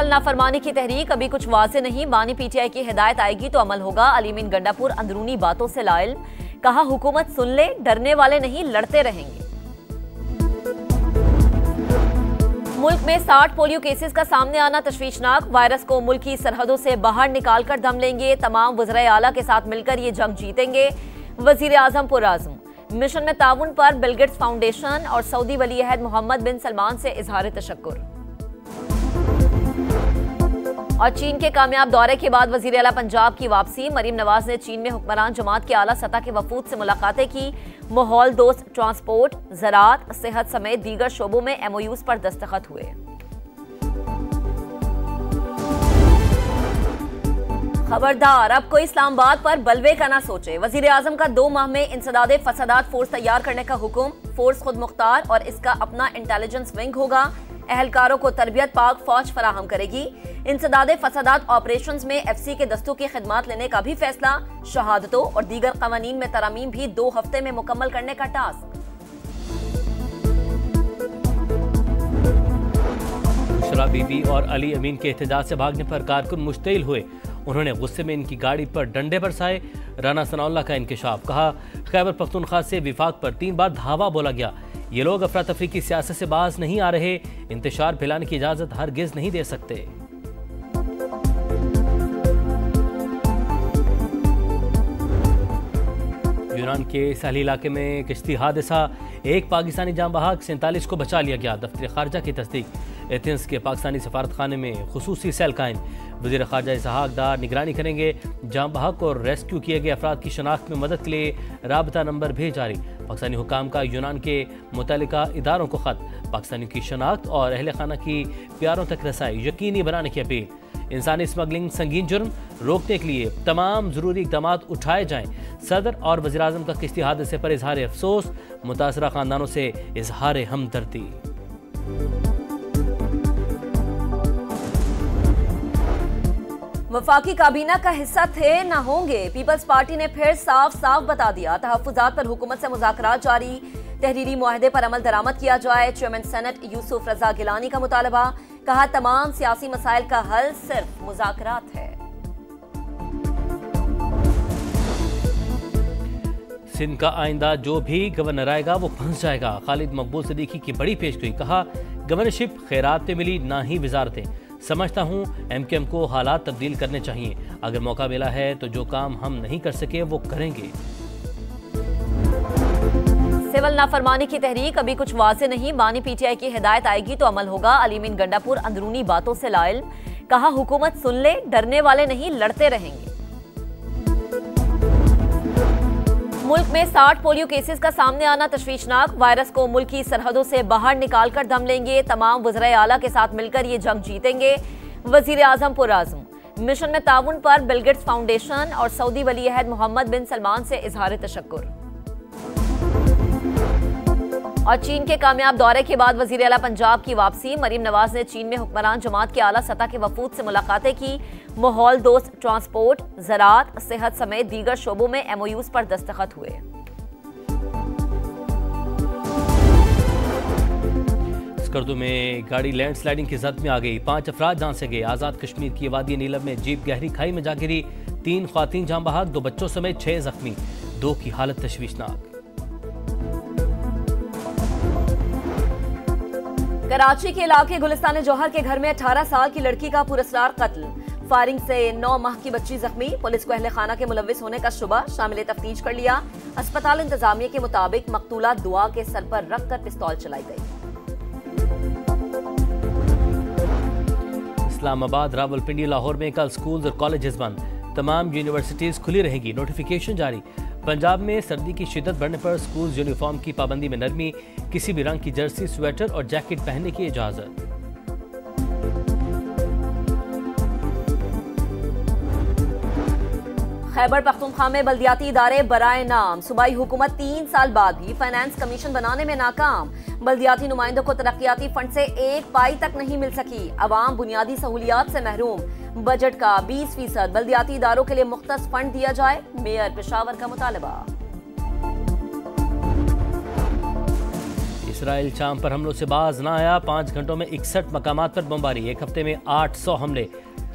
Civil नाफरमानी की तहरीक अभी कुछ वाज़ेह नहीं, बानी पीटीआई की हिदायत आएगी तो अमल होगा। अलीमीन गंडापुर अंदरूनी बातों से लाइल, कहा हुकूमत सुन ले, डरने वाले नहीं लड़ते रहेंगे। मुल्क में 60 पोलियो केसेस का सामने आना तशवीशनाक, वायरस को मुल्क की सरहदों से बाहर निकाल कर दम लेंगे, तमाम वज़राए आला के साथ मिलकर ये जंग जीतेंगे। वज़ीर आज़म पुरआज़म, मिशन में ताउन पर बिल गेट्स फाउंडेशन और सऊदी वली अहद मोहम्मद बिन सलमान से इजहार तशक्कुर। और चीन के कामयाब दौरे के बाद वज़ीर आला पंजाब की वापसी, मरीम नवाज ने चीन में हुक्मरान जमात के आला सतह के वफूद से मुलाकातें की। माहौल दोस्त ट्रांसपोर्ट, ज़राअत, सेहत समेत दीगर शोबों में MOUs पर दस्तखत हुए। खबरदार, अब कोई इस्लामाबाद पर बलवे का ना सोचे। वज़ीर आज़म का 2 माह में इंसदादे फसादात फोर्स तैयार करने का हुक्म। फोर्स खुद मुख्तार और इसका अपना इंटेलिजेंस विंग होगा। एहलकारों को तरबियत पाक फौज फराहम करेगी। इंसदादे फसादात ऑपरेशंस में FC के दस्तों की खिदमात लेने का भी फैसला। शहादतों और दीगर कवानीन में तरमीम भी 2 हफ्ते में मुकम्मल करने का टास्क। बुशरा बीबी और अली अमीन के एहतजाज से भागने पर कारकुन मुश्तइल हुए। उन्होंने गुस्से में इनकी गाड़ी पर डंडे बरसाए। राना सनाउल्लाह का इंकशाफ, कहा खैबर पख्तूनख्वा से विफाक पर 3 बार धावा बोला गया। ये लोग अफरा तफरी की सियासत से बाज नहीं आ रहे, इंतशार फैलाने की इजाजत हरगिज नहीं दे सकते। यूनान के साहली इलाके में किश्ती हादसा, एक पाकिस्तानी जाँ बहक 47 को बचा लिया गया। दफ्तर खारजा की तस्दीक। एथेंस के पाकिस्तानी सफारत खाने में खुसूसी सेल कायम। वज़ीर खारजा इसहाक डार निगरानी करेंगे। जाँ बहक और रेस्क्यू किए गए अफराद की शनाख्त में मदद के लिए राबता नंबर भेज जारी। पाकिस्तानी हुकाम का यूनान के मुतल्लिका इदारों को खत। पाकिस्तानियों की शनाख्त और अहल खाना की प्यारों तक रसाई यकीनी बनाने की अपील। इंसानी स्मगलिंग संगीन जुर्म, रोकने के लिए तमाम जरूरी इकदाम उठाए जाएं। सदर और वज़ीर आज़म का किश्ती हादसे पर इजहार अफसोस, मुतासरा खानदानों से इजहार हमदर्दी। वफाकी काबीना का हिस्सा थे ना होंगे, पीपल्स पार्टी ने फिर साफ साफ बता दिया। तहफ्फुज़ात पर हुकूमत से मुज़ाकरात जारी, तहरीरी मुआहदे पर अमल दरामद किया जाए। चेयरमैन सेनेट यूसुफ रजा गिलानी का मुतालबा, कहा तमाम सियासी मसाइल का हल सिर्फ मुज़ाकरात है। सिंध का आइंदा जो भी गवर्नर आएगा वो फंस जाएगा। खालिद मकबूल सिद्दीकी की बड़ी पेशगोई, कहा गवर्नरशिप खैरात पे मिली ना ही वजारतें। समझता हूँ MKM को हालात तब्दील करने चाहिए। अगर मौका मिला है तो जो काम हम नहीं कर सके वो करेंगे। सिविल नाफरमानी की तहरीक अभी कुछ वाज़ेह नहीं, बानी पीटीआई की हिदायत आएगी तो अमल होगा। अलीमीन गंडापुर अंदरूनी बातों से लाइल, कहा हुकूमत सुन ले, डरने वाले नहीं लड़ते रहेंगे। मुल्क में 60 पोलियो केसेस का सामने आना तशवीशनाक, वायरस को मुल्क की सरहदों से बाहर निकाल कर दम लेंगे, तमाम वज़राए आला के साथ मिलकर ये जंग जीतेंगे। वज़ीर आज़म पुरआज़म, मिशन में ताउन पर बिल गेट्स फाउंडेशन और सऊदी वली अहद मोहम्मद बिन सलमान से इजहार तशक्कुर। और चीन के कामयाब दौरे के बाद वज़ीर आला पंजाब की वापसी, मरीम नवाज ने चीन में हुक्मरान जमात के आला सतह के वफूद से मुलाकातें की। माहौल दोस्त ट्रांसपोर्ट, ज़राअत, सेहत समेत दीगर शोबों में MOUs पर दस्तखत हुए। स्कर्दू में गाड़ी लैंडस्लाइडिंग की जद में आ गई, 5 अफराद जान से गए। आज़ाद कश्मीर की वादी नीलम में जीप गहरी खाई में जा गिरी, 3 ख्वातीन जाँ बहक, 2 बच्चों समेत 6 जख्मी, 2 की हालत तशवीशनाक। कराची के इलाके गुलिस्तान जौहर के घर में 18 साल की लड़की का पुरस्कार कत्ल, फायरिंग से 9 माह की बच्ची जख्मी। पुलिस को अहले खाना के मुलव्विस होने का शुबा, शामिल तफ्तीश कर लिया। अस्पताल इंतजामिया के मुताबिक मकतूला दुआ के सर पर रखकर पिस्तौल चलाई गई। इस्लामाबाद, रावलपिंडी, लाहौर में कल स्कूल और कॉलेजेस बंद, तमाम यूनिवर्सिटीज खुली रहेंगी। नोटिफिकेशन जारी। पंजाब में सर्दी की शिद्दत बढ़ने पर स्कूल यूनिफॉर्म की पाबंदी में नरमी, किसी भी रंग की जर्सी, स्वेटर और जैकेट पहनने की इजाजत। खैबर पख्तूनख्वा में बल्दियाती इदारे बराए नाम, सूबाई हुकूमत 3 साल बाद भी फाइनेंस कमीशन बनाने में नाकाम। बल्दियाती नुमाइंदों को तरक्याती फंड से 1 पाई तक नहीं मिल सकी। अवाम बुनियादी सहूलियात से महरूम। बजट का 20% बल्दियाती इदारों के लिए मुख्तस फंड दिया जाए, मेयर पेशावर का मुतालबा। इसराइल शाम पर हमलों से बाज ना आया। 5 घंटों में 61 मकामात पर बमबारी। एक हफ्ते में 800 हमले।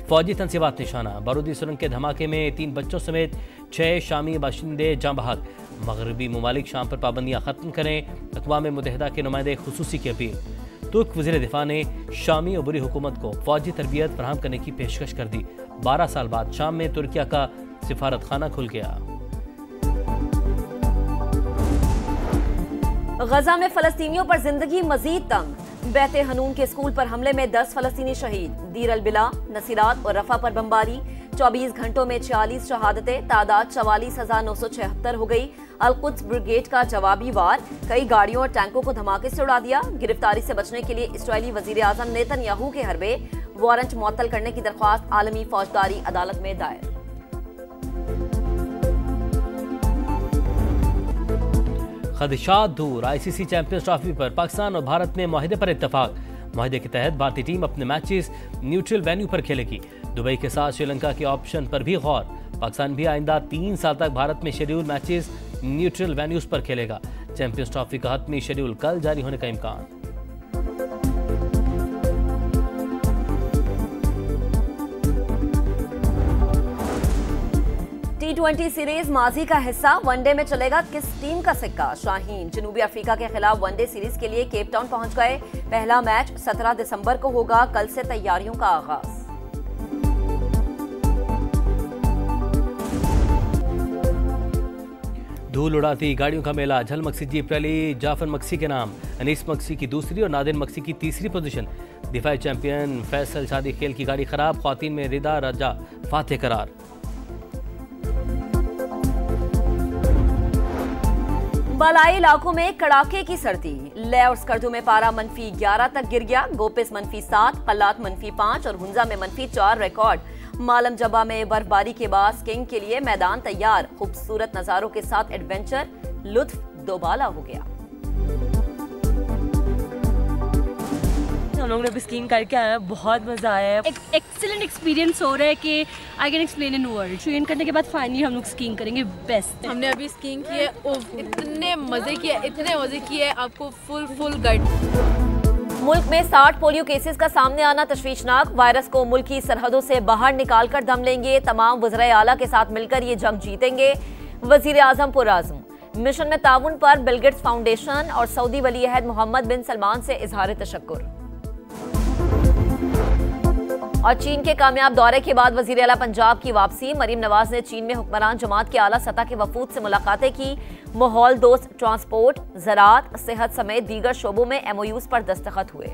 फौजी तनसीबात निशाना। बारूदी सुरंग के धमाके में 3 बच्चों समेत 6 शामी बाशिंदे जाँ बहक। मगरबी ममालिक शाम पर पाबंदियाँ खत्म करें। अक़वाम मुत्तहिदा के नुमाइंदे खुसूसी की अपील। तुर्क वज़ीर दिफा ने शामी अबूरी हुकूमत को फौजी तरबियत फराहम करने की पेशकश कर दी। 12 साल बाद शाम में तुर्किया का सिफारत खाना खुल गया। गजा में फलस्तीनियों पर जिंदगी मजीद तंग। बैते हनून के स्कूल पर हमले में 10 फलस्तीनी शहीद। दीर अल बिला, नसीरात और रफा पर बमबारी। 24 घंटों में 46 शहादतें। तादाद 44,976 हो गई। अल-कुद्स ब्रिगेड का जवाबी वार। कई गाड़ियों और टैंकों को धमाके से उड़ा दिया। गिरफ्तारी से बचने के लिए इस्राईली वजीर आजम नेतन्याहू के हरबे। वारंट मुअत्तल करने की दरख्वास्त आलमी फौजदारी अदालत में दायर। खदशात दूर। ICC चैंपियंस ट्रॉफी पर पाकिस्तान और भारत में मुआहदे पर इत्तफाक। मुआहदे के तहत भारतीय टीम अपने मैचेस न्यूट्रल वेन्यू पर खेलेगी। दुबई के साथ श्रीलंका के ऑप्शन पर भी गौर। पाकिस्तान भी आइंदा 3 साल तक भारत में शेड्यूल मैचेस न्यूट्रल वेन्यूज पर खेलेगा। चैंपियंस ट्रॉफी का हतमी शेड्यूल कल जारी होने का इम्कान। T20 सीरीज माजी का हिस्सा। वनडे में चलेगा किस टीम का सिक्का? शाहीन जनूबी अफ्रीका के खिलाफ वनडे सीरीज के लिए केप टाउन पहुंच गए। पहला मैच 17 दिसंबर को होगा। कल से तैयारियों का आगाज। धूल उड़ाती गाड़ियों का मेला। झल मक्सी जीप रैली जाफर मक्सी के नाम। अनीस मक्सी की दूसरी और नादिर मक्सी की तीसरी पोजीशन। दिफाई चैंपियन फैसल शादी खेल की गाड़ी खराब। ख्वातीन में रिदा रजा फातेह करार। बालाई इलाकों में कड़ाके की सर्दी। ले और स्कर्दू में पारा -11 तक गिर गया। गोपिस -7, कल्लात -5 और हुंजा में -4 रिकॉर्ड। मालम जबा में बर्फबारी के बाद स्कीइंग के लिए मैदान तैयार। खूबसूरत नजारों के साथ एडवेंचर लुत्फ दोबाला हो गया। हम लोग ने भी स्कीइंग करके आए हैं, बहुत मजा आया है। एक एक्सीलेंट एक्सपीरियंस हो रहा है कि I can explain in word. Train करने के बाद फाइनली हम लोग स्कीइंग करेंगे। बेस्ट। हमने अभी स्कीइंग की है, इतने मजे किए आपको फुल गाइड। मुल्क में 60 पोलियो केसेस का सामने आना तशवीशनाक। वायरस को मुल्क की सरहदों से बाहर निकाल कर दम लेंगे। तमाम वज़राए आला के साथ मिलकर ये जंग जीतेंगे। वज़ीर आज़म पुरआज़म। मिशन में ताउन पर बिल गेट्स फाउंडेशन और सऊदी वली अहद मोहम्मद बिन सलमान से इजहार तशक्कुर। और चीन के कामयाब दौरे के बाद वज़ीर आला पंजाब की वापसी। मरीम नवाज ने चीन में हुक्मरान जमात के आला सतह के वफूद से मुलाकातें की। माहौल दोस्त ट्रांसपोर्ट, ज़राअत, सेहत समेत दीगर शोबों में MOUs पर दस्तखत हुए।